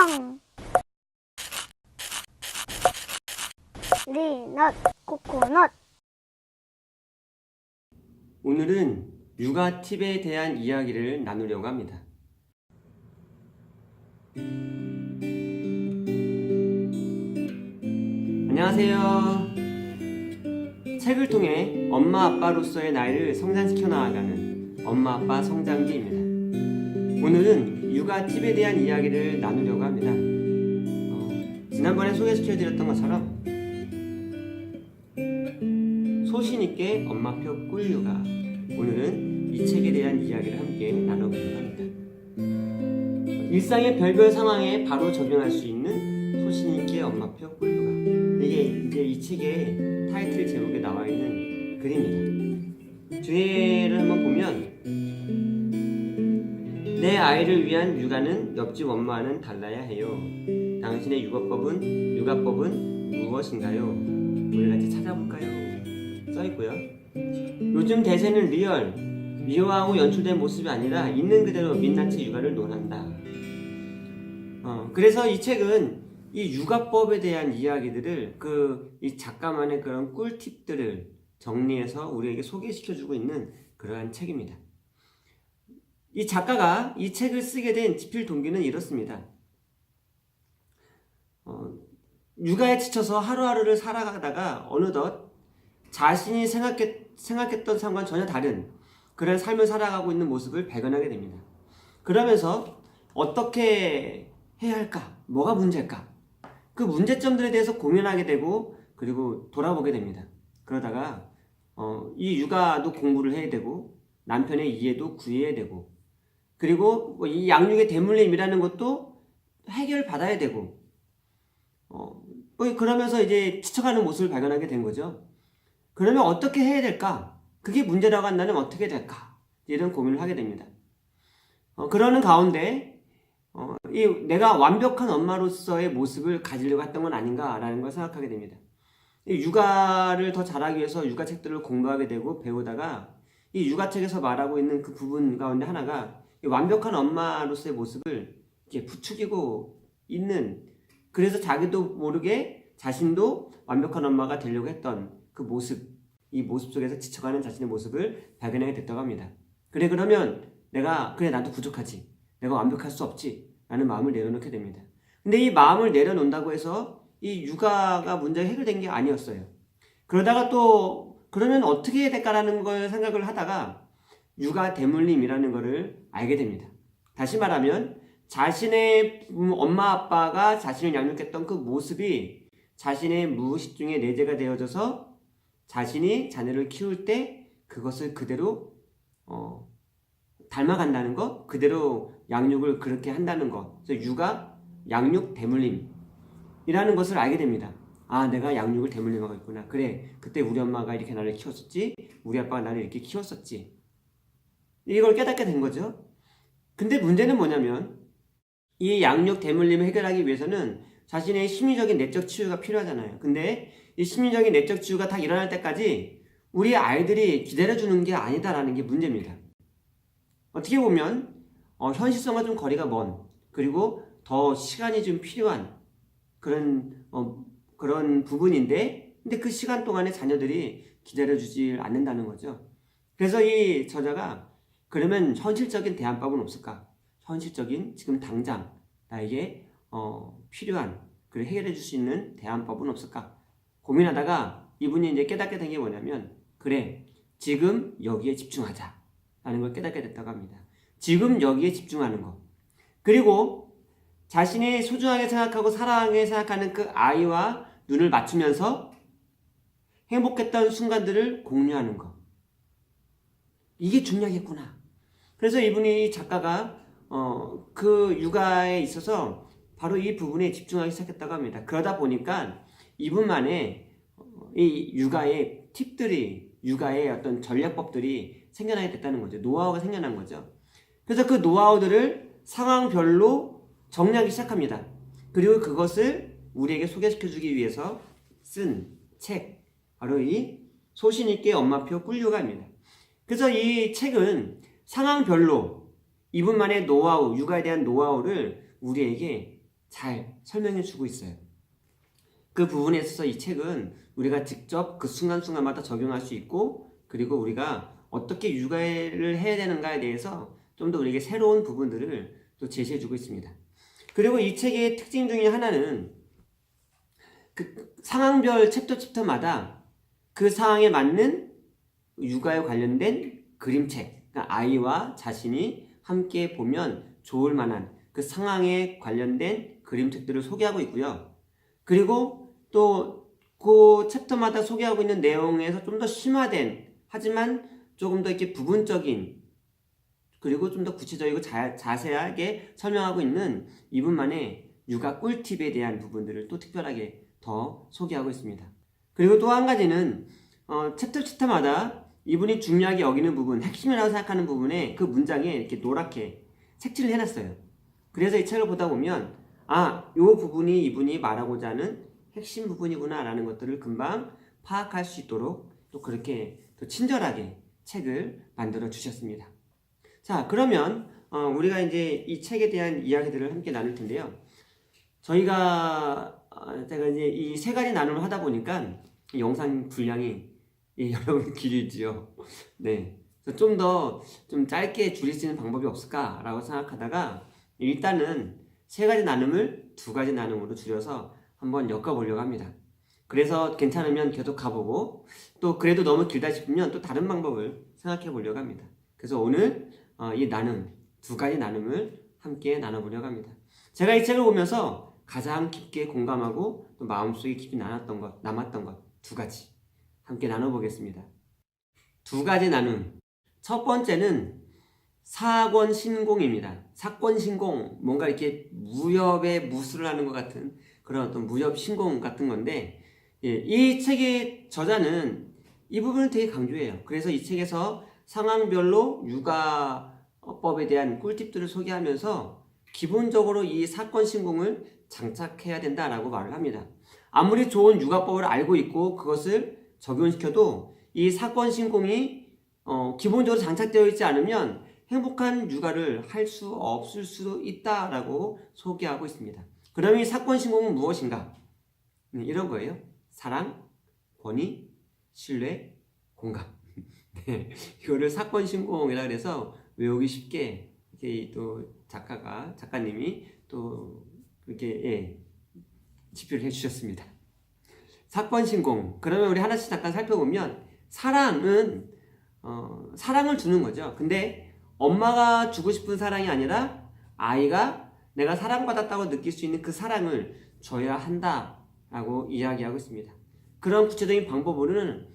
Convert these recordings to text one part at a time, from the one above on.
짱! 리넛 코코넛. 오늘은 육아 팁에 대한 이야기를 나누려고 합니다. 안녕하세요. 책을 통해 엄마 아빠로서의 나이를 성장시켜 나아가는 엄마 아빠 성장기입니다. 오늘은 육아 팁에 대한 이야기를 나누려고 합니다. 지난번에 소개시켜드렸던 것처럼 소신있게 엄마표 꿀육아, 오늘은 이 책에 대한 이야기를 함께 나눠보려고 합니다. 일상의 별별 상황에 바로 적용할 수 있는 소신있게 엄마표 꿀육아, 이게 이제 이 책의 타이틀 제목에 나와 있는 글입니다. 뒤에를 한번 보면 내 아이를 위한 육아는 옆집 엄마와는 달라야 해요. 당신의 육아법은 무엇인가요? 우리 같이 찾아볼까요? 써있고요. 요즘 대세는 미화하고 연출된 모습이 아니라 있는 그대로 민낯의 육아를 논한다. 그래서 이 책은 이 육아법에 대한 이야기들을 이 작가만의 그런 꿀팁들을 정리해서 우리에게 소개시켜주고 있는 그러한 책입니다. 이 작가가 이 책을 쓰게 된 지필 동기는 이렇습니다. 육아에 지쳐서 하루하루를 살아가다가 어느덧 자신이 생각했던 삶과 전혀 다른 그런 삶을 살아가고 있는 모습을 발견하게 됩니다. 그러면서 어떻게 해야 할까? 뭐가 문제일까? 그 문제점들에 대해서 고민하게 되고 그리고 돌아보게 됩니다. 그러다가 이 육아도 공부를 해야 되고 남편의 이해도 구해야 되고 그리고 이 양육의 대물림이라는 것도 해결받아야 되고 그러면서 이제 지쳐가는 모습을 발견하게 된 거죠. 그러면 어떻게 해야 될까? 그게 문제라고 한다면 어떻게 될까? 이런 고민을 하게 됩니다. 그러는 가운데 내가 완벽한 엄마로서의 모습을 가지려고 했던 건 아닌가라는 걸 생각하게 됩니다. 이 육아를 더 잘하기 위해서 육아책들을 공부하게 되고 배우다가 이 육아책에서 말하고 있는 그 부분 가운데 하나가 이 완벽한 엄마로서의 모습을 이렇게 부추기고 있는, 그래서 자기도 모르게 자신도 완벽한 엄마가 되려고 했던 그 모습, 이 모습 속에서 지쳐가는 자신의 모습을 발견하게 됐다고 합니다. 그러면 나도 부족하지, 내가 완벽할 수 없지 라는 마음을 내려놓게 됩니다. 근데 이 마음을 내려놓는다고 해서 이 육아가 문제가 해결된 게 아니었어요. 그러다가 또 그러면 어떻게 해야 될까라는 걸 생각을 하다가 육아 대물림이라는 거를 알게 됩니다. 다시 말하면 자신의 엄마 아빠가 자신을 양육했던 그 모습이 자신의 무의식 중에 내재가 되어져서 자신이 자녀를 키울 때 그것을 그대로 닮아간다는 것, 그대로 양육을 그렇게 한다는 것, 그래서 양육 대물림이라는 것을 알게 됩니다. 아, 내가 양육을 대물림하고 있구나. 그래, 그때 우리 엄마가 이렇게 나를 키웠었지, 우리 아빠가 나를 이렇게 키웠었지, 이걸 깨닫게 된 거죠. 근데 문제는 뭐냐면 이 양육 대물림을 해결하기 위해서는 자신의 심리적인 내적 치유가 필요하잖아요. 근데 이 심리적인 내적 치유가 다 일어날 때까지 우리 아이들이 기다려주는 게 아니다라는 게 문제입니다. 어떻게 보면 현실성과 좀 거리가 먼, 그리고 더 시간이 좀 필요한 그런 부분인데, 근데 그 시간 동안에 자녀들이 기다려주지 않는다는 거죠. 그래서 이 저자가 그러면 현실적인 대안법은 없을까? 현실적인 지금 당장 나에게 필요한, 그리고 해결해 줄 수 있는 대안법은 없을까? 고민하다가 이분이 이제 깨닫게 된 게 뭐냐면, 그래, 지금 여기에 집중하자 라는 걸 깨닫게 됐다고 합니다. 지금 여기에 집중하는 것, 그리고 자신이 소중하게 생각하고 사랑하게 생각하는 그 아이와 눈을 맞추면서 행복했던 순간들을 공유하는 것, 이게 중요하겠구나. 그래서 이분이 작가가 그 육아에 있어서 바로 이 부분에 집중하기 시작했다고 합니다. 그러다 보니까 이분만의 이 육아의 팁들이, 육아의 어떤 전략법들이 생겨나게 됐다는 거죠. 노하우가 생겨난 거죠. 그래서 그 노하우들을 상황별로 정리하기 시작합니다. 그리고 그것을 우리에게 소개시켜주기 위해서 쓴 책, 바로 이 소신있게 엄마표 꿀육아입니다. 그래서 이 책은 상황별로 이분만의 노하우, 육아에 대한 노하우를 우리에게 잘 설명해 주고 있어요. 그 부분에 있어서 이 책은 우리가 직접 그 순간순간마다 적용할 수 있고, 그리고 우리가 어떻게 육아를 해야 되는가에 대해서 좀 더 우리에게 새로운 부분들을 또 제시해 주고 있습니다. 그리고 이 책의 특징 중에 하나는 그 상황별 챕터마다 그 상황에 맞는 육아에 관련된 그림책, 그러니까 아이와 자신이 함께 보면 좋을 만한 그 상황에 관련된 그림책들을 소개하고 있고요. 그리고 또 그 챕터마다 소개하고 있는 내용에서 좀 더 심화된, 하지만 조금 더 이렇게 부분적인, 그리고 좀 더 구체적이고 자세하게 설명하고 있는 이분만의 육아 꿀팁에 대한 부분들을 또 특별하게 더 소개하고 있습니다. 그리고 또 한 가지는 챕터마다 이분이 중요하게 여기는 부분, 핵심이라고 생각하는 부분에 그 문장에 이렇게 노랗게 색칠을 해놨어요. 그래서 이 책을 보다 보면 이 부분이 이분이 말하고자 하는 핵심 부분이구나 라는 것들을 금방 파악할 수 있도록 또 그렇게 또 친절하게 책을 만들어 주셨습니다. 자, 그러면 우리가 이제 이 책에 대한 이야기들을 함께 나눌 텐데요. 제가 이제 이 세 가지 나눔을 하다 보니까 영상 분량이 여러분 길이지요. 네, 좀 더 좀 짧게 줄일 수 있는 방법이 없을까라고 생각하다가 일단은 세 가지 나눔을 두 가지 나눔으로 줄여서 한번 엮어보려고 합니다. 그래서 괜찮으면 계속 가보고, 또 그래도 너무 길다 싶으면 또 다른 방법을 생각해 보려고 합니다. 그래서 오늘 이 나눔, 두 가지 나눔을 함께 나눠보려고 합니다. 제가 이 책을 보면서 가장 깊게 공감하고 또 마음속에 깊이 남았던 것 두 가지 함께 나눠보겠습니다. 두 가지 나눔. 첫 번째는 사권 신공입니다. 사권 신공, 뭔가 이렇게 무협에 무술을 하는 것 같은 그런 어떤 무협 신공 같은 건데, 이 책의 저자는 이 부분을 되게 강조해요. 그래서 이 책에서 상황별로 육아법에 대한 꿀팁들을 소개하면서 기본적으로 이 사건 신공을 장착해야 된다라고 말을 합니다. 아무리 좋은 육아법을 알고 있고 그것을 적용시켜도 이 사건 신공이 기본적으로 장착되어 있지 않으면 행복한 육아를 할 수 없을 수도 있다라고 소개하고 있습니다. 그럼 이 사건 신공은 무엇인가? 이런 거예요. 사랑, 권위, 신뢰, 공감. 네, 이거를 사건 신공이라 그래서 외우기 쉽게 이렇게 또 작가님이 또 이렇게 집필을 해주셨습니다. 사건 신공. 그러면 우리 하나씩 잠깐 살펴보면 사랑은 사랑을 주는 거죠. 근데 엄마가 주고 싶은 사랑이 아니라 아이가 내가 사랑받았다고 느낄 수 있는 그 사랑을 줘야 한다라고 이야기하고 있습니다. 그런 구체적인 방법으로는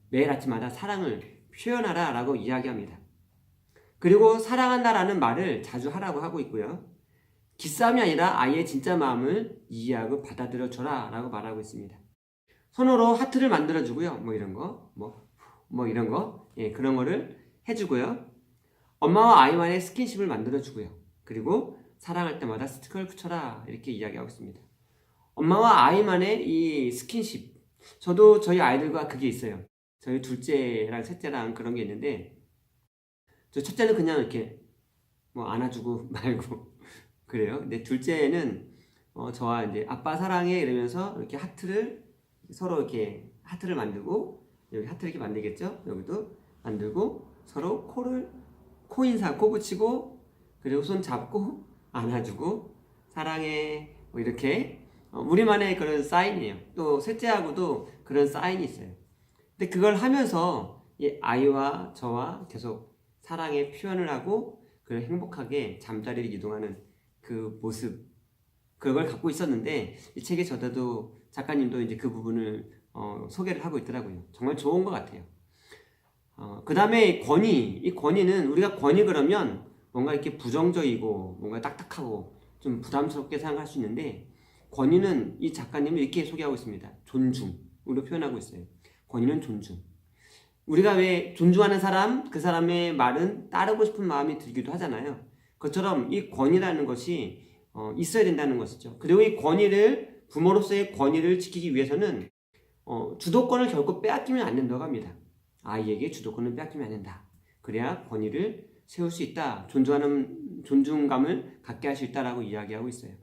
매일 아침마다 사랑을 표현하라 라고 이야기합니다. 그리고 사랑한다라는 말을 자주 하라고 하고 있고요. 기싸움이 아니라 아이의 진짜 마음을 이해하고 받아들여줘라 라고 말하고 있습니다. 손으로 하트를 만들어주고요. 뭐 이런 거, 이런 거, 그런 거를 해주고요. 엄마와 아이만의 스킨십을 만들어주고요. 그리고 사랑할 때마다 스티커를 붙여라 이렇게 이야기하고 있습니다. 엄마와 아이만의 이 스킨십, 저도 저희 아이들과 그게 있어요. 저희 둘째랑 셋째랑 그런 게 있는데, 저 첫째는 그냥 이렇게 안아주고 말고 그래요. 근데 둘째는 저와 이제 아빠 사랑해 이러면서 이렇게 하트를 서로 이렇게 하트를 만들고, 여기 하트 이렇게 만들겠죠? 여기도 만들고 서로 코 인사, 코 붙이고, 그리고 손 잡고 안아주고 사랑해 이렇게 우리만의 그런 사인이에요. 또 셋째하고도 그런 사인이 있어요. 근데 그걸 하면서 이 아이와 저와 계속 사랑의 표현을 하고 그걸 행복하게 잠자리를 이동하는 그 모습, 그걸 갖고 있었는데 이 책의 저자도 작가님도 이제 그 부분을 소개를 하고 있더라고요. 정말 좋은 것 같아요. 그 다음에 이 권위는 우리가 권위 그러면 뭔가 이렇게 부정적이고 뭔가 딱딱하고 좀 부담스럽게 생각할 수 있는데, 권위는 이 작가님은 이렇게 소개하고 있습니다. 존중으로 표현하고 있어요. 권위는 존중. 우리가 왜 존중하는 사람, 그 사람의 말은 따르고 싶은 마음이 들기도 하잖아요. 그것처럼 이 권위라는 것이 있어야 된다는 것이죠. 그리고 이 권위를, 부모로서의 권위를 지키기 위해서는 주도권을 결코 빼앗기면 안 된다고 합니다. 아이에게 주도권을 빼앗기면 안 된다. 그래야 권위를 세울 수 있다. 존중감을 갖게 할 수 있다라고 이야기하고 있어요.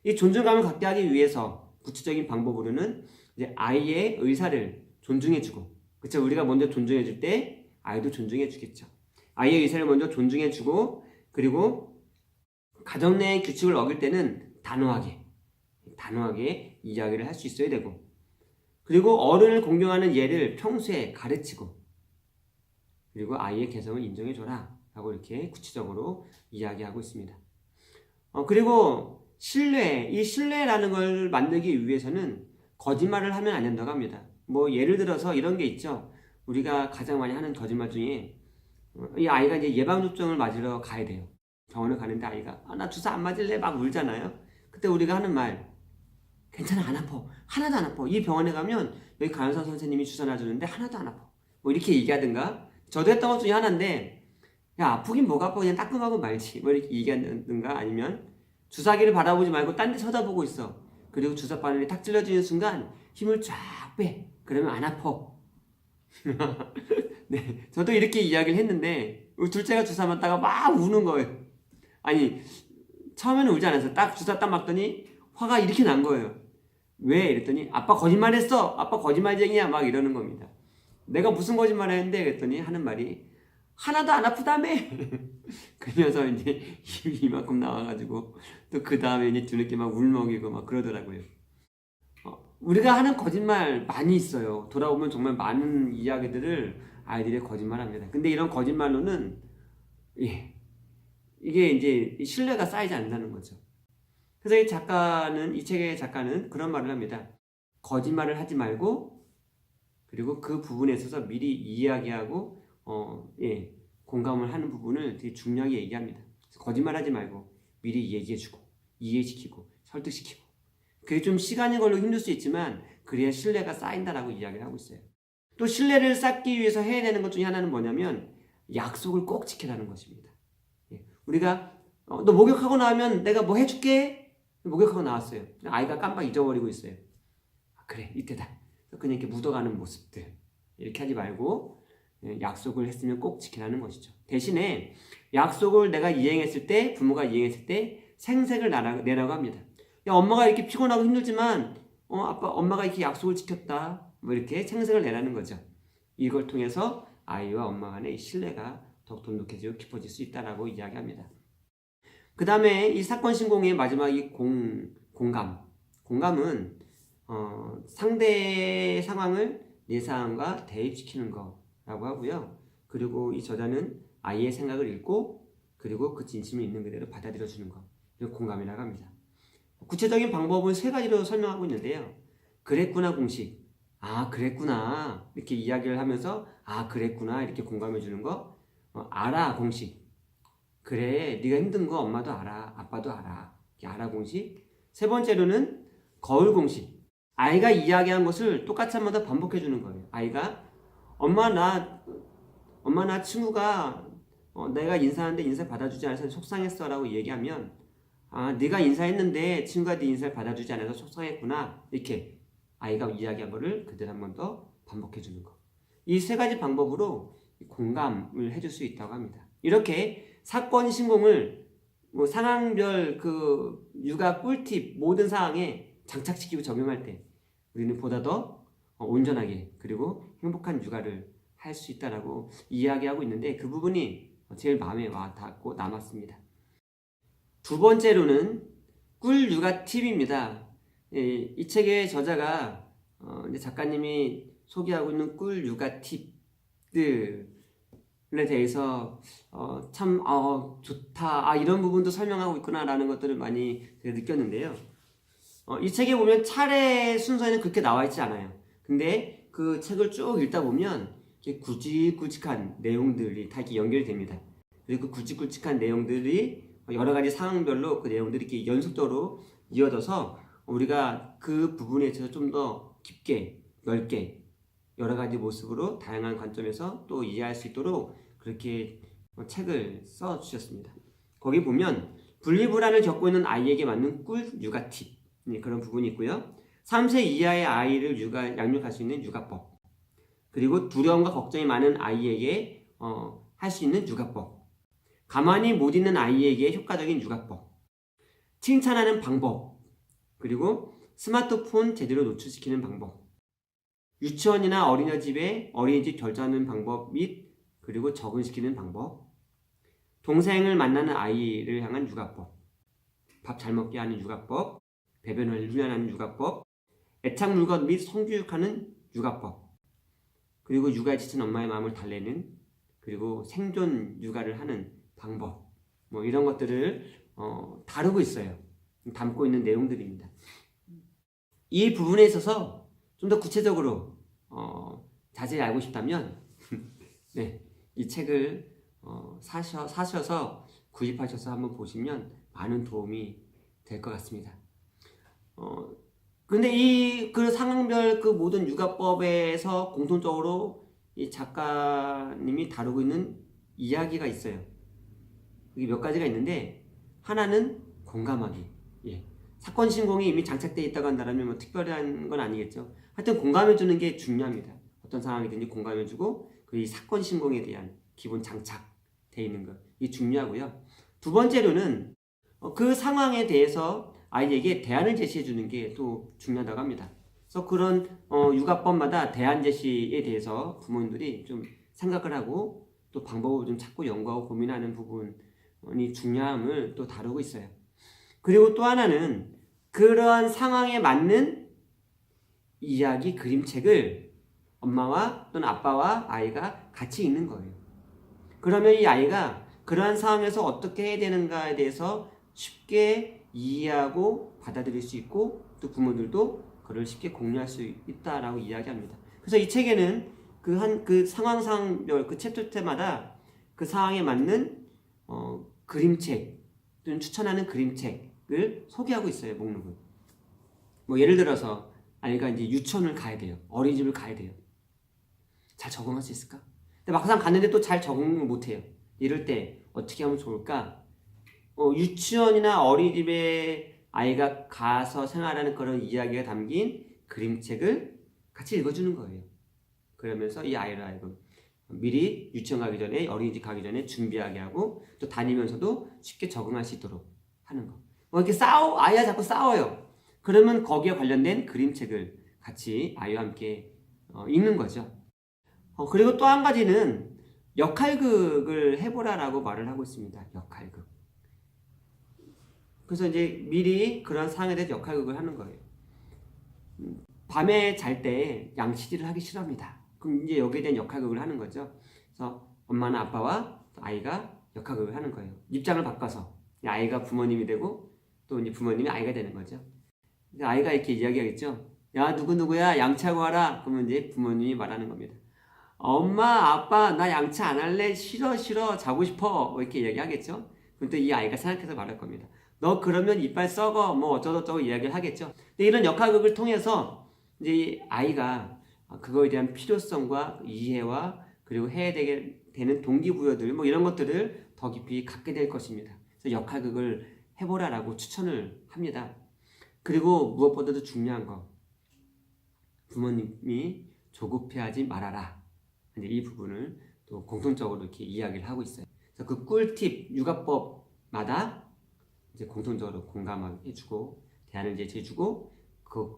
이 존중감을 갖게 하기 위해서 구체적인 방법으로는 이제 아이의 의사를 존중해주고, 그렇죠? 우리가 먼저 존중해줄 때 아이도 존중해주겠죠. 아이의 의사를 먼저 존중해주고, 그리고 가정 내의 규칙을 어길 때는 단호하게 이야기를 할 수 있어야 되고, 그리고 어른을 공경하는 예를 평소에 가르치고, 그리고 아이의 개성을 인정해줘라 라고 이렇게 구체적으로 이야기하고 있습니다. 그리고 이 신뢰라는 걸 만들기 위해서는 거짓말을 하면 안 된다고 합니다. 뭐 예를 들어서 이런 게 있죠. 우리가 가장 많이 하는 거짓말 중에, 이 아이가 이제 예방접종을 맞으러 가야 돼요. 병원에 가는데 아이가 나 주사 안 맞을래 막 울잖아요. 그때 우리가 하는 말, 괜찮아, 안 아파, 하나도 안 아파. 이 병원에 가면 여기 간호사 선생님이 주사 놔주는데 하나도 안 아파, 뭐 이렇게 얘기하든가. 저도 했던 것 중에 하나인데, 야 아프긴 뭐가 아파, 그냥 따끔하고 말지, 뭐 이렇게 얘기하든가. 아니면 주사기를 바라보지 말고 딴 데 쳐다보고 있어. 그리고 주사 바늘이 탁 찔러지는 순간 힘을 쫙 빼. 그러면 안 아파. 네, 저도 이렇게 이야기를 했는데 둘째가 주사 맞다가 막 우는 거예요. 아니, 처음에는 울지 않았어요. 딱 주사 딱 맞더니 화가 이렇게 난 거예요. 왜? 이랬더니 아빠 거짓말했어. 아빠 거짓말쟁이야. 막 이러는 겁니다. 내가 무슨 거짓말 했는데? 그랬더니 하는 말이 하나도 안 아프다며. 그러면서 이제 힘이 이만큼 나와가지고 또 그 다음에 이제 뒤늦게 막 울먹이고 막 그러더라고요. 우리가 하는 거짓말 많이 있어요. 돌아보면 정말 많은 이야기들을 아이들이 거짓말합니다. 근데 이런 거짓말로는 이게 이제 신뢰가 쌓이지 않는다는 거죠. 그래서 이 책의 작가는 그런 말을 합니다. 거짓말을 하지 말고, 그리고 그 부분에 있어서 미리 이야기하고 공감을 하는 부분을 되게 중요하게 얘기합니다. 거짓말하지 말고 미리 얘기해주고, 이해시키고, 설득시키고. 그게 좀 시간이 걸리고 힘들 수 있지만 그래야 신뢰가 쌓인다라고 이야기를 하고 있어요. 또 신뢰를 쌓기 위해서 해야 되는 것 중에 하나는 뭐냐면 약속을 꼭 지키라는 것입니다. 우리가 너 목욕하고 나면 내가 뭐 해줄게. 목욕하고 나왔어요. 아이가 깜빡 잊어버리고 있어요. 그래, 이때다. 그냥 이렇게 묻어가는 모습들, 이렇게 하지 말고 약속을 했으면 꼭 지키라는 것이죠. 대신에 약속을 내가 이행했을 때, 부모가 이행했을 때 생색을 내라고 합니다. 야, 엄마가 이렇게 피곤하고 힘들지만 아빠, 엄마가 이렇게 약속을 지켰다, 뭐 이렇게 생색을 내라는 거죠. 이걸 통해서 아이와 엄마 간의 신뢰가 더욱 돈독해지고 깊어질 수 있다라고 이야기합니다. 그 다음에 이 사건 신공의 마지막 이 공감은 상대의 상황을 내 상황과 대입시키는 거라고 하고요. 그리고 이 저자는 아이의 생각을 읽고, 그리고 그 진심을 있는 그대로 받아들여주는 것, 이걸 공감이라고 합니다. 구체적인 방법은 3가지로 설명하고 있는데요. 그랬구나 공식, 그랬구나 이렇게 이야기를 하면서 그랬구나 이렇게 공감해 주는 거. 알아 공식, 그래 네가 힘든 거 엄마도 알아, 아빠도 알아, 이렇게 알아 공식. 3번째로는 거울 공식, 아이가 이야기한 것을 똑같이 한 번 더 반복해 주는 거예요. 아이가 엄마 나 친구가 내가 인사하는데 인사 받아주지 않아서 속상했어 라고 얘기하면, 네가 인사했는데 친구가 네 인사를 받아주지 않아서 속상했구나, 이렇게 아이가 이야기한 거를 그대로 한 번 더 반복해 주는 거. 이 3가지 방법으로 공감을 해줄 수 있다고 합니다. 이렇게 사건 신공을 상황별 그 육아 꿀팁 모든 상황에 장착시키고 적용할 때 우리는 보다 더 온전하게 그리고 행복한 육아를 할 수 있다라고 이야기하고 있는데, 그 부분이 제일 마음에 와 닿고 남았습니다. 2번째로는 꿀 육아 팁입니다. 이 책의 저자가 작가님이 소개하고 있는 꿀 육아 팁들에 대해서 참 좋다, 이런 부분도 설명하고 있구나라는 것들을 많이 느꼈는데요. 이 책에 보면 차례 순서에는 그렇게 나와 있지 않아요. 근데 그 책을 쭉 읽다 보면 굵직굵직한 내용들이 다 이렇게 연결됩니다. 그리고 그 굵직굵직한 내용들이 여러 가지 상황별로 그 내용들이 이렇게 연속적으로 이어져서 우리가 그 부분에 있어서 좀 더 깊게, 넓게, 여러 가지 모습으로 다양한 관점에서 또 이해할 수 있도록 그렇게 책을 써 주셨습니다. 거기 보면 분리불안을 겪고 있는 아이에게 맞는 꿀 육아 팁, 그런 부분이 있고요. 3세 이하의 아이를 양육할 수 있는 육아법, 그리고 두려움과 걱정이 많은 아이에게 할 수 있는 육아법, 가만히 못 있는 아이에게 효과적인 육아법, 칭찬하는 방법, 그리고 스마트폰 제대로 노출시키는 방법, 유치원이나 어린이집에 어린이집 결제하는 방법 및 그리고 적응시키는 방법, 동생을 만나는 아이를 향한 육아법, 밥 잘 먹게 하는 육아법, 배변을 훈련하는 육아법, 애착 물건 및 성교육하는 육아법, 그리고 육아에 지친 엄마의 마음을 달래는, 그리고 생존 육아를 하는 방법, 뭐 이런 것들을 다루고 있어요. 담고 있는 내용들입니다. 이 부분에 있어서 좀 더 구체적으로 자세히 알고 싶다면 네, 이 책을 사셔서 구입하셔서 한번 보시면 많은 도움이 될 것 같습니다. 근데 그 상황별 그 모든 육아법에서 공통적으로 이 작가님이 다루고 있는 이야기가 있어요. 이게 몇 가지가 있는데, 하나는 공감하기. 예. 사건 신공이 이미 장착되어 있다고 한다면 뭐 특별한 건 아니겠죠. 하여튼 공감해주는 게 중요합니다. 어떤 상황이든지 공감해주고, 그 이 사건 신공에 대한 기본 장착되어 있는 것, 이게 중요하고요. 두 번째로는 그 상황에 대해서 아이에게 대안을 제시해주는 게 또 중요하다고 합니다. 그래서 그런 육아법마다 대안 제시에 대해서 부모님들이 좀 생각을 하고 또 방법을 좀 찾고 연구하고 고민하는 부분이 중요함을 또 다루고 있어요. 그리고 또 하나는 그러한 상황에 맞는 이야기 그림책을 엄마와 또는 아빠와 아이가 같이 읽는 거예요. 그러면 이 아이가 그러한 상황에서 어떻게 해야 되는가에 대해서 쉽게 이해하고 받아들일 수 있고, 또 부모들도 그걸 쉽게 공유할 수 있다라고 이야기합니다. 그래서 이 책에는 그 상황상별 그 챕터 때마다 그 상황에 맞는 그림책 또는 추천하는 그림책을 소개하고 있어요. 목록을. 뭐 예를 들어서 아이가 이제 유치원을 가야 돼요. 어린이집을 가야 돼요. 잘 적응할 수 있을까? 근데 막상 갔는데 또 잘 적응을 못 해요. 이럴 때 어떻게 하면 좋을까? 유치원이나 어린이집에 아이가 가서 생활하는 그런 이야기가 담긴 그림책을 같이 읽어주는 거예요. 그러면서 이 아이를 하여금 미리 유치원 가기 전에, 어린이집 가기 전에 준비하게 하고, 또 다니면서도 쉽게 적응할 수 있도록 하는 거. 이렇게 아이와 자꾸 싸워요. 그러면 거기에 관련된 그림책을 같이 아이와 함께 읽는 거죠. 그리고 또 한 가지는 역할극을 해보라라고 말을 하고 있습니다. 역할극. 그래서 이제 미리 그런 상황에 대해서 역할극을 하는 거예요. 밤에 잘 때 양치질을 하기 싫어합니다. 그럼 이제 여기에 대한 역할극을 하는 거죠. 그래서 엄마나 아빠와 아이가 역할극을 하는 거예요. 입장을 바꿔서 아이가 부모님이 되고 또 이제 부모님이 아이가 되는 거죠. 아이가 이렇게 이야기하겠죠. 야, 누구누구야, 양치하고 와라. 그러면 이제 부모님이 말하는 겁니다. 엄마, 아빠, 나 양치 안 할래. 싫어, 자고 싶어. 이렇게 이야기하겠죠. 그럼 또 이 아이가 생각해서 말할 겁니다. 너 그러면 이빨 썩어. 뭐 어쩌고저쩌고 이야기를 하겠죠. 근데 이런 역할극을 통해서 이제 이 아이가 그거에 대한 필요성과 이해와 그리고 해야 되는 동기부여들, 뭐 이런 것들을 더 깊이 갖게 될 것입니다. 그래서 역할극을 해보라라고 추천을 합니다. 그리고 무엇보다도 중요한 거, 부모님이 조급해하지 말아라. 이제 이 부분을 또 공통적으로 이렇게 이야기를 하고 있어요. 그래서 그 꿀팁 육아법마다 이제 공통적으로 공감해주고 대안을 제시해주고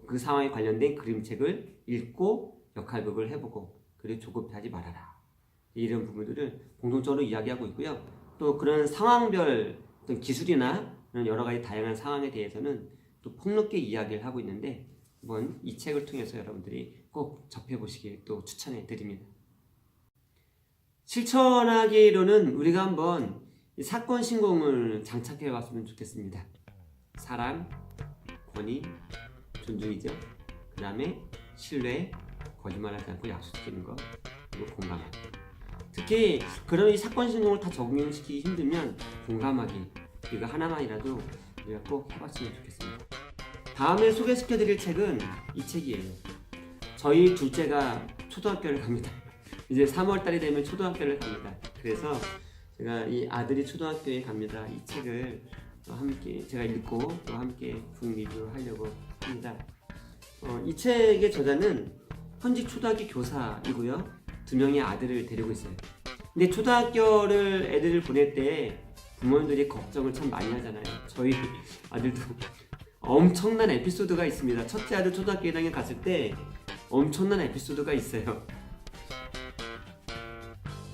그 상황에 관련된 그림책을 읽고 역할극을 해보고, 그리고 조급해하지 말아라. 이런 부분들을 공통적으로 이야기하고 있고요. 또 그런 상황별 어떤 기술이나 여러 가지 다양한 상황에 대해서는 또 폭넓게 이야기를 하고 있는데, 한번 이 책을 통해서 여러분들이 꼭 접해보시길 또 추천해 드립니다. 실천하기로는 우리가 한번 사건 신공을 장착해 봤으면 좋겠습니다. 사랑, 권위, 존중이죠. 그 다음에 신뢰, 거짓말하지 않고 약속 지키는 것, 그리고 공감하기. 특히 그런 이 사건 신공을 다 적용시키기 힘들면 공감하기, 이거 하나만이라도 우리가 꼭 해봤으면 좋겠습니다. 다음에 소개시켜드릴 책은 이 책이에요. 저희 둘째가 초등학교를 갑니다. 이제 3월달이 되면 초등학교를 갑니다. 그래서 제가 이 아들이 초등학교에 갑니다. 이 책을 함께 제가 읽고 또 함께 북 리뷰하려고 합니다. 이 책의 저자는 현직 초등학교 교사이고요. 2명의 아들을 데리고 있어요. 근데 초등학교를 애들을 보낼 때 부모님들이 걱정을 참 많이 하잖아요. 저희 아들도 엄청난 에피소드가 있습니다. 첫째 아들 초등학교 1학년 갔을 때 엄청난 에피소드가 있어요.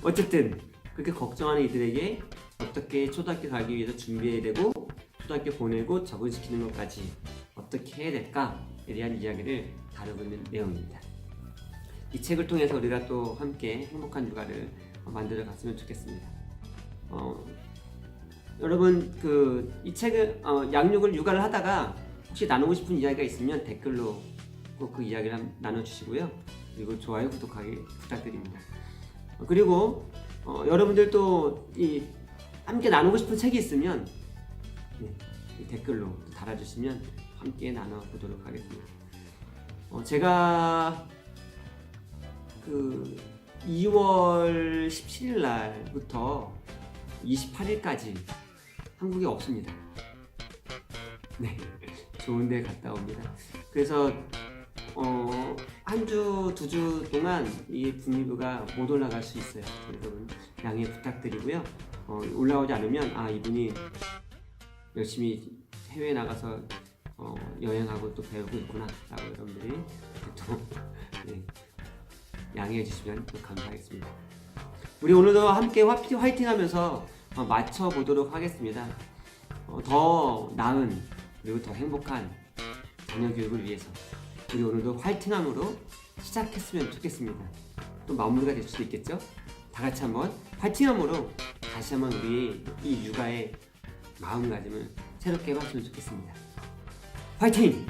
어쨌든 그렇게 걱정하는 이들에게 어떻게 초등학교 가기 위해서 준비해야 되고 초등학교 보내고 적응시키는 것까지 어떻게 해야 될까에 대한 이야기를 다루고 있는 내용입니다. 이 책을 통해서 우리가 또 함께 행복한 육아를 만들어 갔으면 좋겠습니다. 여러분 이 책을 양육을 육아를 하다가 혹시 나누고 싶은 이야기가 있으면 댓글로 꼭 그 이야기를 나눠주시고요. 그리고 좋아요, 구독하기 부탁드립니다. 그리고 여러분들도 함께 나누고 싶은 책이 있으면 댓글로 달아주시면 함께 나눠보도록 하겠습니다. 제가 2월 17일 날부터 28일까지 한국에 없습니다. 네, 좋은 데 갔다 옵니다. 그래서 한 주, 2주 동안 이 북미부가 못 올라갈 수 있어요. 여러분 양해 부탁드리고요. 올라오지 않으면 이분이 열심히 해외에 나가서 여행하고 또 배우고 있구나 라고 여러분들이 또 양해해 주시면 또 감사하겠습니다. 우리 오늘도 함께 화이팅 하면서 맞춰보도록 하겠습니다. 더 나은 그리고 더 행복한 자녀 교육을 위해서 우리 오늘도 화이팅함으로 시작했으면 좋겠습니다. 또 마무리가 될 수도 있겠죠? 다 같이 한번 화이팅함으로 다시 한번 우리 이 육아의 마음가짐을 새롭게 해봤으면 좋겠습니다. 화이팅!